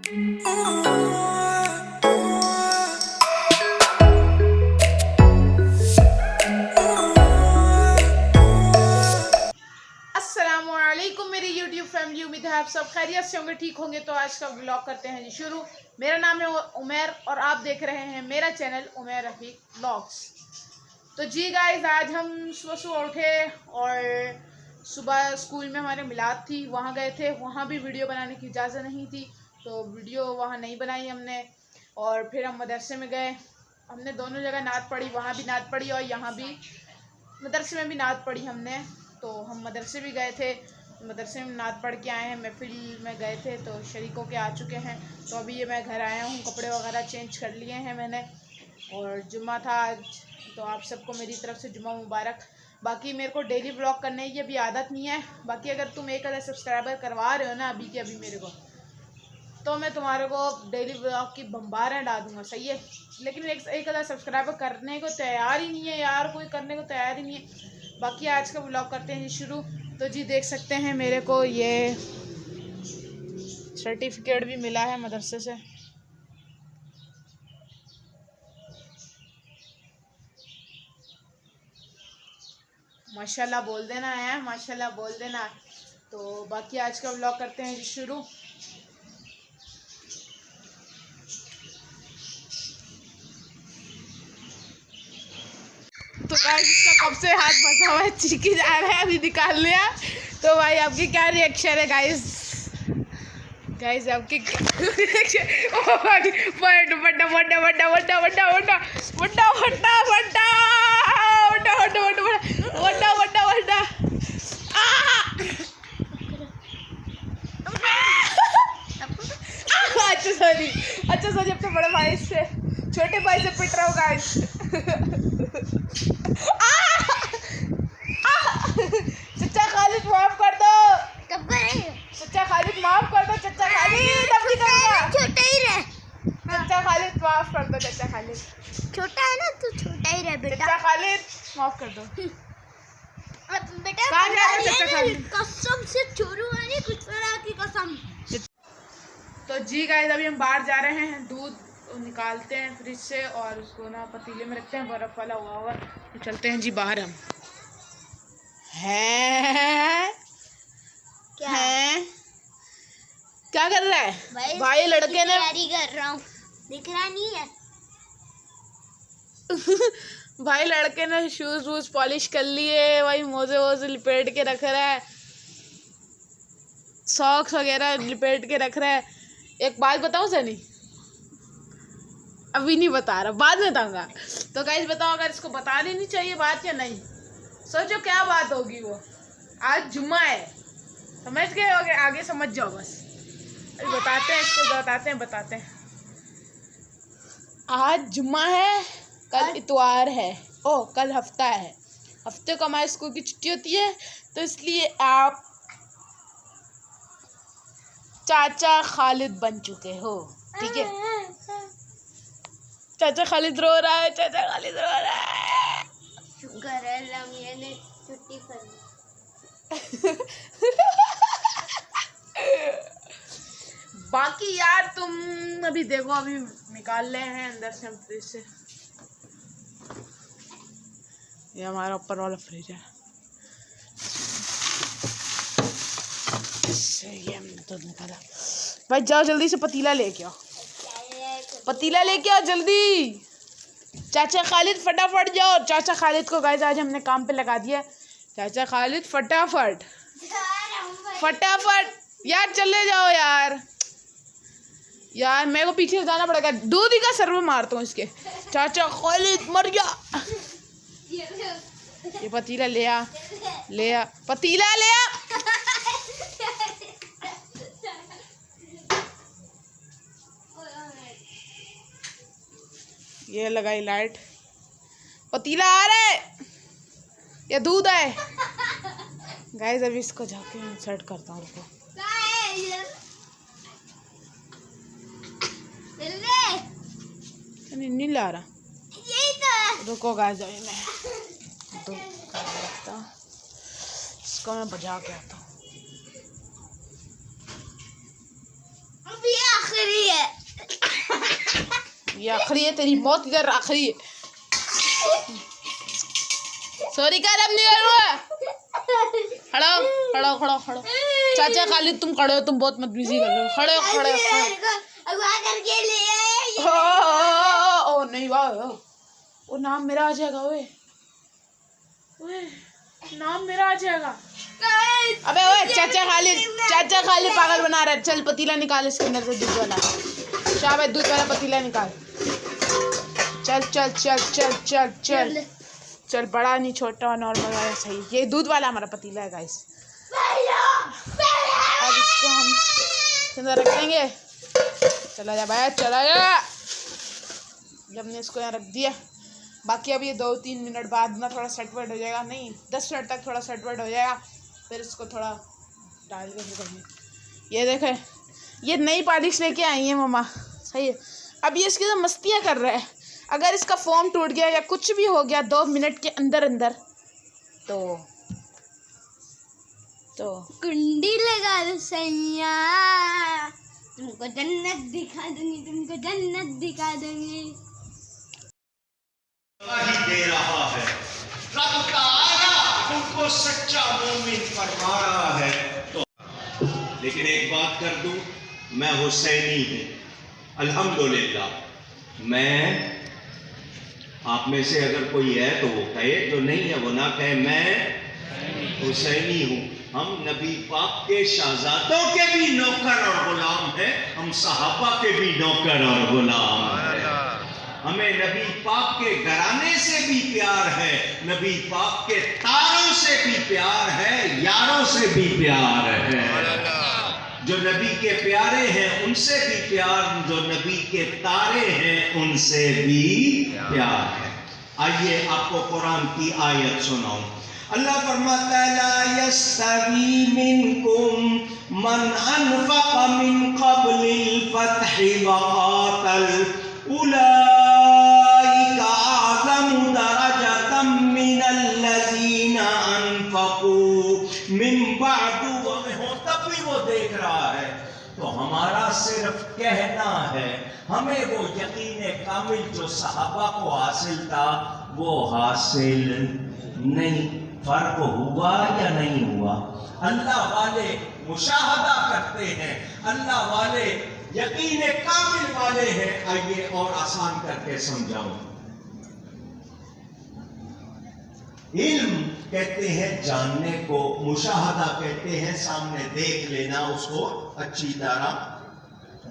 अस्सलामुअलैकुम मेरी YouTube family, उम्मीद है आप सब खैरियत से होंगे, ठीक होंगे। तो आज का व्लॉग करते हैं जी शुरू। मेरा नाम है उमैर और आप देख रहे हैं मेरा चैनल उमैर रफीक व्लॉग्स। तो जी गाइस, आज हम सुबह सुबह उठे और सुबह स्कूल में हमारे मिलाद थी, वहाँ गए थे। वहाँ भी वीडियो बनाने की इजाज़त नहीं थी, तो वीडियो वहाँ नहीं बनाई हमने। और फिर हम मदरसे में गए, हमने दोनों जगह नात पढ़ी, वहाँ भी नात पढ़ी और यहाँ भी मदरसे में भी नात पढ़ी हमने। तो हम मदरसे भी गए थे, मदरसे में नात पढ़ के आए हैं, महफिल में गए थे तो शरीकों के आ चुके हैं। तो अभी ये मैं घर आया हूँ, कपड़े वगैरह चेंज कर लिए हैं मैंने, और जुम्मा था आज, तो आप सबको मेरी तरफ से जुम्मा मुबारक। बाकी मेरे को डेली व्लॉग करने की अभी आदत नहीं है। बाकी अगर तुम 1000 सब्सक्राइबर करवा रहे हो ना अभी के अभी मेरे को, तो मैं तुम्हारे को डेली व्लॉग की बम्बारें डाल दूँगा, सही है। लेकिन 1000 सब्सक्राइबर करने को तैयार ही नहीं है यार, कोई करने को तैयार ही नहीं है। बाकी आज का व्लॉग करते हैं शुरू। तो जी देख सकते हैं मेरे को ये सर्टिफिकेट भी मिला है मदरसे से। माशाल्लाह बोल देना है, माशाल्लाह बोल देना। तो बाकी आज का व्लॉग करते हैं शुरू। तो गाइस, इसका कब से हाथ फंसा हुआ है, चीखी जा रहा है, अभी निकाल लिया। तो भाई आपकी क्या रिएक्शन है गाइस? गाइस आपकी रिएक्शन? ओ भाई, बड़ा बड़ा बड़ा बड़ा बड़ा बड़ा बड़ा बड़ा बड़ा बड़ा बड़ा बड़ा बड़ा अच्छा सॉरी अपने बड़े भाई से, छोटे भाई से पिट रहा हूँ गाइस। चचा खालिद माफ कर दो, कब करेंगे? चचा खालिद माफ कर दो, चचा खालिद अब नहीं करूँगा। छोटा ही रह, चचा खालिद माफ कर दो, चचा खालिद छोटा है ना तू, छोटा ही रह बेटा। चचा खालिद माफ कर दो। बेटा कहाँ जा रहे हो चचा खालिद? कसम से चोरू वाली कुछ की कसम। तो जी गाइस, अभी हम बाहर जा रहे हैं, दूध निकालते हैं फ्रिज से और उसको ना पतीले में रखते हैं, बर्फ वाला हुआ हुआ। तो चलते हैं जी बाहर हम। है क्या है क्या कर रहा है भाई लड़के ने तैयारी कर रहा हूँ, दिख रहा नहीं है? भाई लड़के ने शूज वूज पॉलिश कर लिए, भाई मोजे वोजे लिपेट के रख रहा है, सॉक्स वगैरह लिपेट के रख रहा है। एक बात बताऊं सनी? अभी नहीं बता रहा, बाद में बताऊंगा। तो गाइस बताओ, अगर इसको बता देनी चाहिए बात या नहीं? सोचो क्या बात होगी वो। आज जुम्मा है, समझ गए होगे, आगे समझ जाओ बस। अभी बताते हैं इसको, बताते हैं। आज जुम्मा है, कल इतवार है, ओ कल हफ्ता है। हफ्ते को हमारे स्कूल की छुट्टी होती है, तो इसलिए आप चाचा खालिद बन चुके हो, ठीक है। चाचा खालिद रो रहा है, चाचा खालिद रो रहा है। शुक्र है लम्हे ने छुट्टी कर दी। बाकी यार तुम अभी देखो, अभी निकाल रहे हैं अंदर से हम फ्रिज से। ये हमारा ऊपर वाला फ्रिज है, ये हमने तो निकाला। भाई जाओ जल्दी से पतीला लेके आओ, पतीला लेके आओ जल्दी। चाचा खालिद फटाफट जाओ। चाचा खालिद को गाइस आज हमने काम पे लगा दिया। चाचा खालिद फटाफट फटाफट यार चले जाओ यार। यार मेरे को पीछे से जाना पड़ेगा, दूध ही का सर्व मारता हूँ इसके। चाचा खालिद मर गया। ये पतीला ले आ, पतीला ले आ। ये लगाई लाइट, पतीला आ रहा है या दूध है? गाइस अभी इसको जाके इंसर्ट करता हूँ। नहीं ला रहा, रुको गाइस अभी मैं इसको मैं बजा के आता हूँ। अभी आखिरी یہ آخری ہے، تیری موت ادھر آخری ہے. سوری کر اب نہیں کروں. کھڑو کھڑو کھڑو. چاچا خالد تم کھڑے ہو، تم بہت بدتمیزی کر رہے ہو. کھڑے او نہیں واہ، وہ نام میرا آ جائے گا. نام میرا آ جائے گا. ابے اوے چاچا خالد پاگل بنا رہا ہے. چل پتیلا نکال اس کے اندر سے دودھ والا. شاباش دودھ والا پتیلا نکال. چل چل چل چل چل چل چل. بڑا نہیں چھوٹا نارمل والا صحیح. یہ دودھ والا ہمارا پتیلا ہے گائس. اب اس کو ہم اندر رکھ دیں گے. چلا جا بھائی چلا جا. جب نے اس کو یہاں رکھ دیا، باقی اب یہ 2-3 منٹ بعد نا تھوڑا سیٹ ویٹ ہو جائے گا. نہیں 10 منٹ تک تھوڑا سیٹ ویٹ ہو جائے گا. پھر اس کو تھوڑا ڈال کے پھر کریں. یہ دیکھیں یہ نئی پالش لے کے آئی ہیں مما. صحیح ہے. اب یہ اس کی مستیاں کر رہا ہے. اگر اس کا فارم ٹوٹ گیا یا کچھ بھی ہو گیا 2 منٹ کے اندر تو کنڈی لگا دو سیا. تم کو جنت دکھا دوں گی، تم کو جنت دکھا دوں گی. دے رہا ہے رب تعالیٰ ان کو سچا مومن فرما رہا ہے. تو لیکن ایک بات کر دوں، میں حسینی ہوں الحمدللہ. میں آپ میں سے اگر کوئی ہے تو وہ کہے، جو نہیں ہے وہ نہ کہے. میں حسینی ہوں. ہم نبی پاک کے شہزادوں کے بھی نوکر اور غلام ہیں، ہم صحابہ کے بھی نوکر اور غلام ہیں. ہمیں نبی پاک کے گھرانے سے بھی پیار ہے، نبی پاک کے تاروں سے بھی پیار ہے، یاروں سے بھی پیار ہے. جو نبی کے پیارے ہیں ان سے بھی پیار، جو نبی کے تارے ہیں ان سے بھی پیار ہے. آئیے آپ کو قرآن کی آیت سناؤں. اللہ فرماتا ہے لا یستوی منکم من انفق من قبل الفتح وقاتل اولئک اعظم درجة من الذین انفقوا من بعد. تب بھی وہ دیکھ رہا ہے. تو ہمارا صرف کہنا ہے، ہمیں وہ یقین کامل جو صحابہ کو حاصل تھا وہ حاصل نہیں. فرق ہوا یا نہیں ہوا؟ اللہ والے مشاہدہ کرتے ہیں، اللہ والے یقین کامل والے ہیں. آئیے اور آسان کر کے سمجھاؤں. علم کہتے ہیں جاننے کو، مشاہدہ کہتے ہیں سامنے دیکھ لینا، اس کو اچھی طرح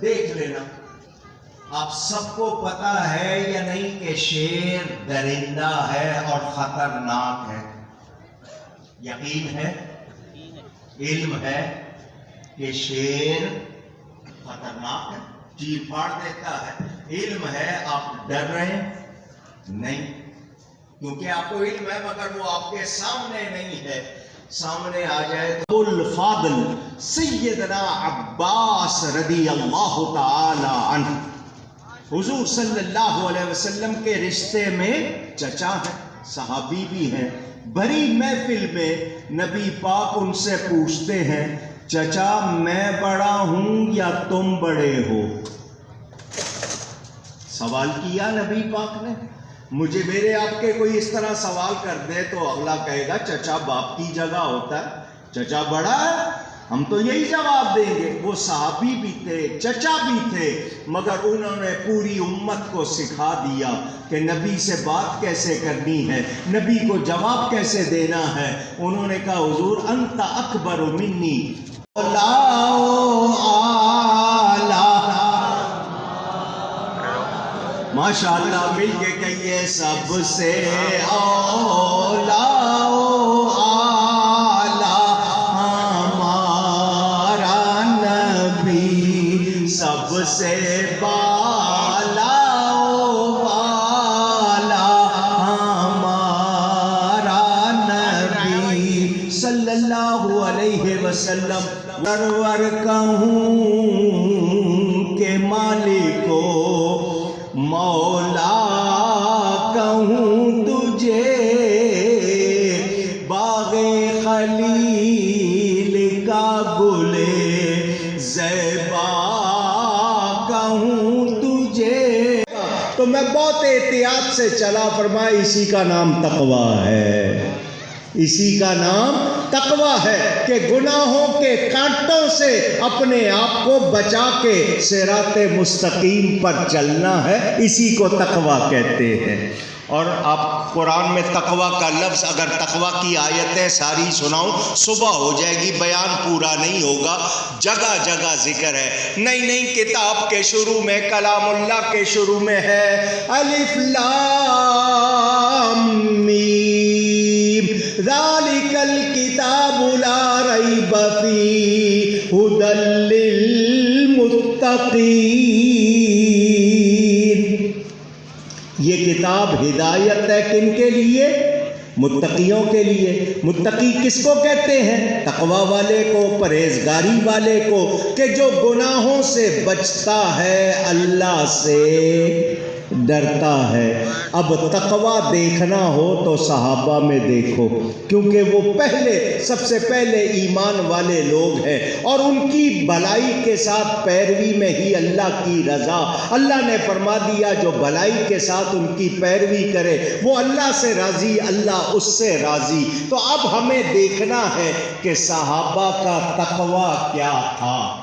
دیکھ لینا. آپ سب کو پتا ہے یا نہیں کہ شیر درندہ ہے اور خطرناک ہے؟ یقین ہے، علم ہے کہ شیر خطرناک ہے، چیر پھاڑ دیتا ہے. علم ہے، آپ ڈر رہے ہیں نہیں، کیونکہ آپ کو علم ہے مگر وہ آپ کے سامنے نہیں ہے. سامنے آ جائے تو الفاضل سیدنا عباس رضی اللہ تعالی عنہ حضور صلی اللہ علیہ وسلم کے رشتے میں چچا ہیں، صحابی بھی ہیں. بڑی محفل میں نبی پاک ان سے پوچھتے ہیں چچا میں بڑا ہوں یا تم بڑے ہو؟ سوال کیا نبی پاک نے. مجھے میرے آپ کے کوئی اس طرح سوال کر دے تو اگلا کہے گا چچا باپ کی جگہ ہوتا ہے، چچا بڑا ہے، ہم تو یہی جواب دیں گے. وہ صحابی بھی تھے، چچا بھی تھے، مگر انہوں نے پوری امت کو سکھا دیا کہ نبی سے بات کیسے کرنی ہے، نبی کو جواب کیسے دینا ہے. انہوں نے کہا حضور انت اکبر منی ماشاءاللہ مل کے کہیے سب سے اولا سب سے بالا والا ہمارا نبی صلی اللہ علیہ وسلم. سرور کہوں کہ مالکو مولا کہوں تجھے باغ خلیل کا گلے زیبا کہوں تجھے. تو میں بہت احتیاط سے چلا، فرمایا اسی کا نام تقویٰ ہے، اسی کا نام تقویٰ ہے کہ گناہوں کے کانٹوں سے اپنے آپ کو بچا کے صراط مستقیم پر چلنا ہے، اسی کو تقویٰ کہتے ہیں۔ اور آپ قرآن میں تقویٰ کا لفظ، اگر تقویٰ کی آیتیں ساری سناؤں صبح ہو جائے گی، بیان پورا نہیں ہوگا، جگہ جگہ ذکر ہے۔ نئی کتاب کے شروع میں، کلام اللہ کے شروع میں ہے الف لام میم ذالک الکتاب لا ریب فیہ ھدی للمتقین۔ یہ کتاب ہدایت ہے کن کے لیے؟ متقیوں کے لیے۔ متقی کس کو کہتے ہیں؟ تقویٰ والے کو، پرہیزگاری والے کو، کہ جو گناہوں سے بچتا ہے، اللہ سے ڈرتا ہے۔ اب تقویٰ دیکھنا ہو تو صحابہ میں دیکھو، کیونکہ وہ سب سے پہلے ایمان والے لوگ ہیں، اور ان کی بھلائی کے ساتھ پیروی میں ہی اللہ کی رضا۔ اللہ نے فرما دیا جو بھلائی کے ساتھ ان کی پیروی کرے وہ اللہ سے راضی، اللہ اس سے راضی۔ تو اب ہمیں دیکھنا ہے کہ صحابہ کا تقویٰ کیا تھا۔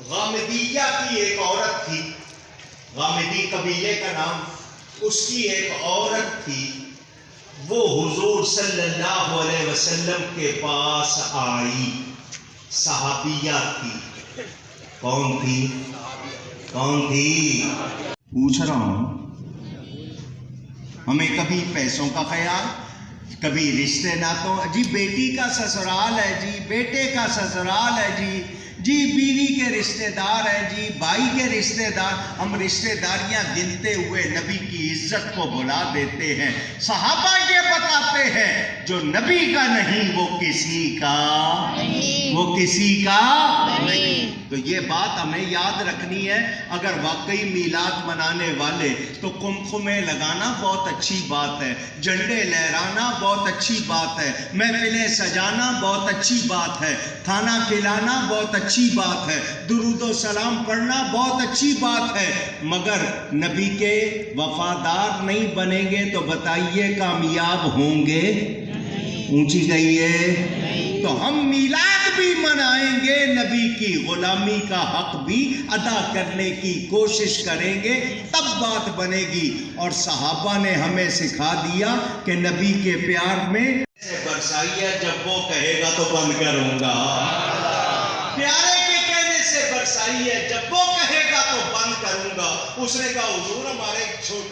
غامدیہ کی ایک عورت تھی، غامدی قبیلے کا نام، اس کی ایک عورت تھی، وہ حضور صلی اللہ علیہ وسلم کے پاس آئی، صحابیہ تھی۔ کون تھی؟ پوچھ رہا ہوں۔ ہمیں کبھی پیسوں کا خیال، کبھی رشتے ناتوں، جی بیٹی کا سسرال ہے، جی بیٹے کا سسرال ہے، جی بیوی کے رشتے دار ہیں، جی بھائی کے رشتے دار۔ ہم رشتے داریاں گنتے ہوئے نبی کی عزت کو بھلا دیتے ہیں۔ صحابہ یہ بتاتے ہیں جو نبی کا نہیں وہ کسی کا نہیں، وہ کسی کا نہیں۔ تو یہ بات ہمیں یاد رکھنی ہے۔ اگر واقعی میلاد منانے والے تو قمقمے لگانا بہت اچھی بات ہے، جھنڈے لہرانا بہت اچھی بات ہے، محفلیں سجانا بہت اچھی بات ہے، کھانا کھلانا بہت اچھی بات ہے، درود و سلام پڑھنا بہت اچھی بات ہے، مگر نبی کے وفادار نہیں بنیں گے تو بتائیے کامیاب ہوں گے؟ اونچی کہیے۔ تو ہم میلاد بھی منائیں گے، نبی کی غلامی کا حق بھی ادا کرنے کی کوشش کریں گے، تب بات بنے گی۔ اور صحابہ نے ہمیں سکھا دیا کہ نبی کے پیار میں برسائیے، جب وہ کہے گا تو بند کروں گا۔ پیارے کے کہنے سے برسائیے، جب وہ کہے گا تو بند کروں گا۔ اس نے کہا حضور ہمارے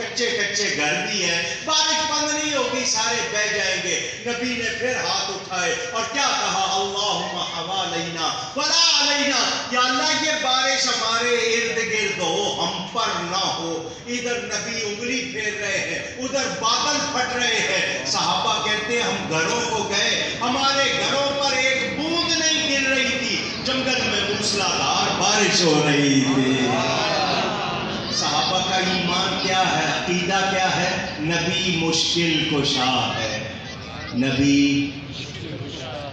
کچے گھر بھی ہیں، بارش بند نہیں ہوگی، سارے بہ جائیں گے۔ نبی نے پھر ہاتھ اٹھائے اور کیا کہا؟ اللہم حوالینا ولا علینا، یا اللہ یہ بارش ہمارے ارد گرد ہو، ہم پر نہ ہو۔ ادھر نبی انگلی پھیر رہے ہیں، ادھر بادل پھٹ رہے ہیں۔ صحابہ کہتے ہیں ہم گھروں کو گئے، ہمارے گھروں پر ایک بوند نہیں گر رہی تھی، جنگل میں موسلادھار بارش ہو رہی تھی۔ صحابہ کا ایمان کیا ہے، عقیدہ کیا ہے؟ نبی مشکل کشا ہے۔ نبی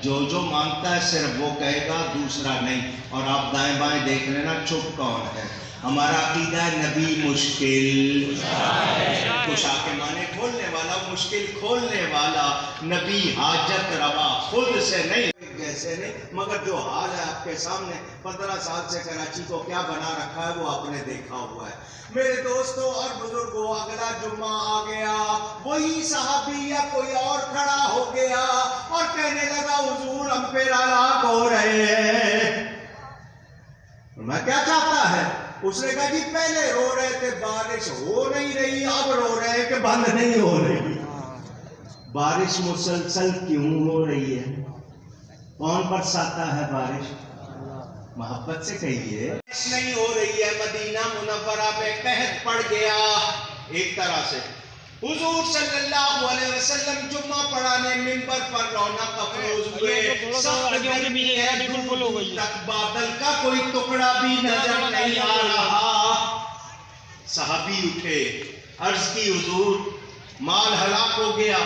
جو مانگتا ہے صرف وہ کہے گا، دوسرا نہیں۔ اور آپ دائیں بائیں دیکھ لینا چپ کون ہے۔ ہمارا عقیدہ ہے نبی مشکل کشا کے معنی کھولنے والا، مشکل کھولنے والا۔ نبی حاجت روا، خود سے نہیں جیسے نہیں، مگر جو حال ہے آپ کے سامنے، 15 سال سے کراچی کو کیا بنا رکھا ہے وہ آپ نے دیکھا ہوا ہے۔ میرے دوستوں اور بزرگوں، اگلا جمعہ آ گیا، وہی صحابی یا کوئی اور کھڑا ہو گیا اور کہنے لگا حضور ہم پہ ہلاک ہو رہے ہیں۔ میں کیا چاہتا ہے؟ اس نے کہا جی پہلے رو رہے تھے بارش ہو نہیں رہی، اب رو رہے کہ بند نہیں ہو رہی۔ بارش مسلسل کیوں ہو رہی ہے؟ کون برساتا ہے بارش؟ محبت سے کہیے۔ بارش نہیں ہو رہی ہے، مدینہ منورہ میں قحط پڑ گیا۔ ایک طرح سے حضور صلی اللہ علیہ وسلم جمعہ پڑھانے منبر پر رونق افروز ہوئے، تک بادل کا کوئی ٹکڑا بھی نظر نہیں آ رہا۔ صحابی اٹھے، عرض کی حضور مال ہلاک ہو گیا،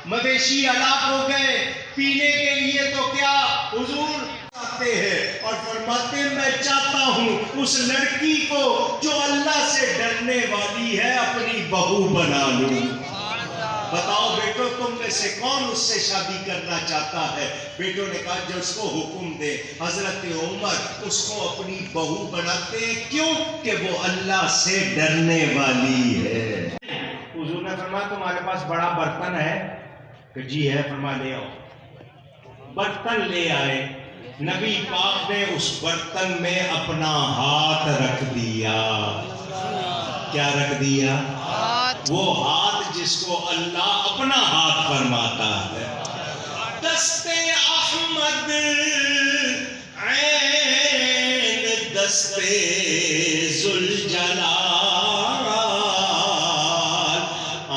مویشی ہلاک ہو گئے، پینے کے لیے تو کیا؟ حضور फरमाते हैं और फरमाते मैं चाहता हूँ उस लड़की को जो अल्लाह से डरने वाली है अपनी बहू बना लूं। बताओ बेटो तुम में से कौन उससे शादी करना चाहता है? बेटों ने कहा जो उसको हुक्म दे। हजरत उमर उसको अपनी बहू बनाते हैं, क्यों? कि वो अल्लाह से डरने वाली है। हुजूर ने फरमाया तुम्हारे पास बड़ा बर्तन है? कि जी है। फरमाया ले आओ। बर्तन ले आए। नबी पाक ने उस बर्तन में अपना हाथ रख दिया। क्या रख दिया? वो हाथ जिसको अल्लाह अपना हाथ फरमाता है। दस्ते अहमद ऐन दस्ते जुलजलाल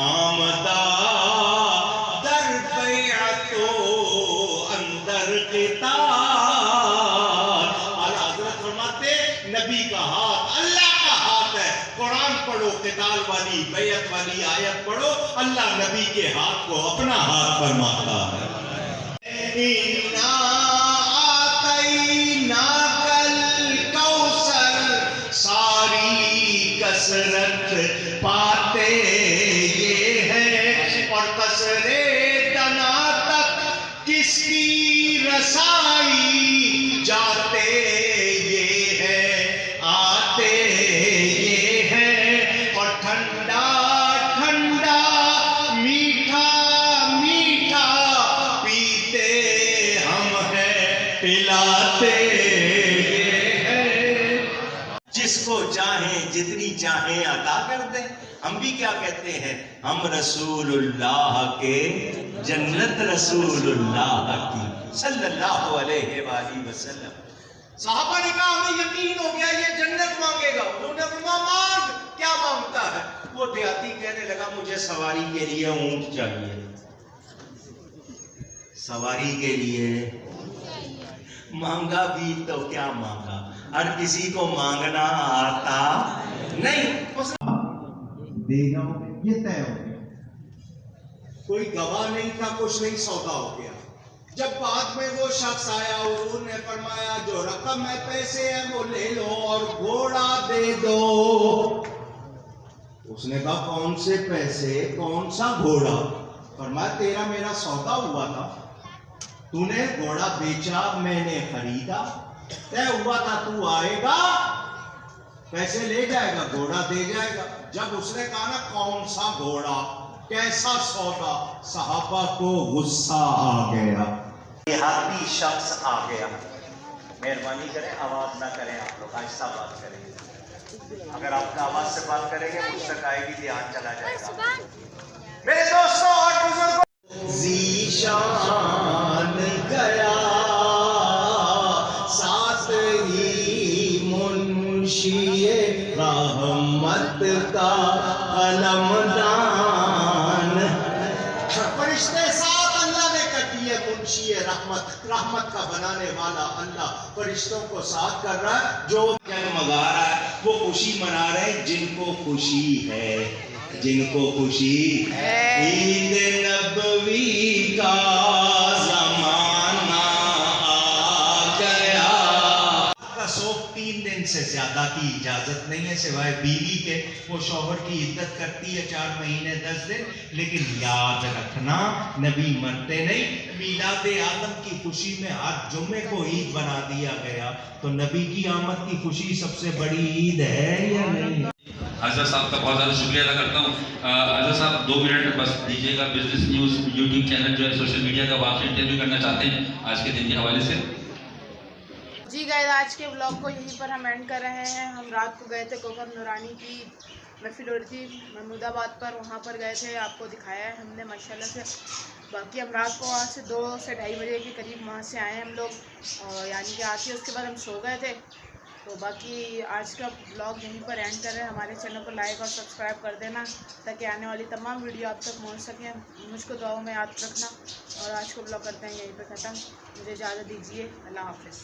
आमदा दर बैअतो अंदर क़िताल। आला हज़रत फरमाते नबी का हाथ अल्लाह का हाथ है। कुरान पढ़ो, क़िताल वाली बैअत वाली आयत पढ़ो, अल्लाह नबी के हाथ को अपना हाथ फरमाता है। इन्ना आतैना कल कौसर, सारी कसरत पाते ये है और कसरे तना तक किसकी रसाई जाते ये है, आते ये है और ठंडा ठंडा मीठा मीठा पीते हम हैं, पिलाते ये है। जिसको चाहें जितनी चाहें अता कर दें। हम भी क्या कहते हैं? हम रसूलुल्लाह के जन्नत रसूलुल्लाह की सल्लल्लाहु अलैहि वसल्लम। साहबा ने कहा हमें यकीन हो गया ये जन्नत मांगेगा। उन्होंने फरमाया मांग, क्या मांगता है? वो देहाती कहने लगा मुझे सवारी के लिए ऊंट चाहिए। सवारी के लिए मांगा भी तो क्या मांगा, हर किसी को मांगना आता नहीं। दे जाओ ये तय हो गया, कोई गवाह नहीं था, कुछ नहीं, सौदा हो गया। जब बाद में वो शख्स आया उन्होंने फरमाया जो रकम है पैसे हैं वो ले लो और घोड़ा दे दो। उसने कहा कौन से पैसे, कौन सा घोड़ा? फरमाया तेरा मेरा सौदा हुआ था, तूने घोड़ा बेचा, मैंने खरीदा, तय हुआ था तू आएगा पैसे ले जाएगा, घोड़ा दे जाएगा। जब उसने कहा ना कौन सा घोड़ा, कैसा सौदा, सहाबा को गुस्सा आ गया। देहाती शख्स आ गया। मेहरबानी करें आवाज ना करें, आप लोग आहिस्ता बात करें। अगर आपका आवाज से बात करेंगे मुझ तक आएगी, ध्यान चला जाएगा। मेरे दोस्तों और बुजुर्गों, ज़ीशान गया साथ ही मुंशिए रहमत का कलमदान। फरिश्ते साथ अल्लाह ने कर दिए, मुंशिए रहमत का बनाने वाला अल्लाह फरिश्तों को साथ कर रहा है। जो जगमगा रहा है वो खुशी मना रहे जिनको खुशी है, जिनको खुशी है। ईद नबवी का जमाना आ गया। का शौक 3 दिन से ज्यादा की इजाजत नहीं है सिवाय बीवी के। वो शौहर की इज्जत करती है 4 महीने 10 दिन, लेकिन याद रखना नबी मरते नहीं। मीलाद आदम की खुशी में आज जुम्मे को ईद बना दिया गया, तो नबी की आमद की खुशी सबसे बड़ी ईद है या नहीं? आज़ाद साहब का बहुत ज़्यादा शुक्रिया अदा करता हूँ। आज़ाद साहब 2 मिनट बस दीजिएगा। बिजनेस न्यूज़ यूट्यूब चैनल जो है सोशल मीडिया का, आप इंटरव्यू करना चाहते हैं आज के दिन के हवाले से। जी गाइस, आज के ब्लॉग को यहीं पर हम एंड कर रहे हैं। हम रात को गए थे कोकब नूरानी की महफिल हो रही थी महमूदाबाद पर, वहाँ पर गए थे, आपको दिखाया है हमने माशाल्लाह से। बाकी हम रात को वहाँ से 2 से ढाई बजे के करीब वहाँ से आए हम लोग, और यानी कि आके उसके बाद हम सो गए थे। तो बाकी आज का ब्लॉग यहीं पर एंड कर रहे हैं। हमारे चैनल को लाइक और सब्सक्राइब कर देना ताकि आने वाली तमाम वीडियो आप तक पहुँच सकें। मुझको दुआओं में याद रखना, और आज को ब्लॉग करते हैं यहीं पर ख़त्म। मुझे इजाज़त दीजिए, अल्लाह हाफ़िज़।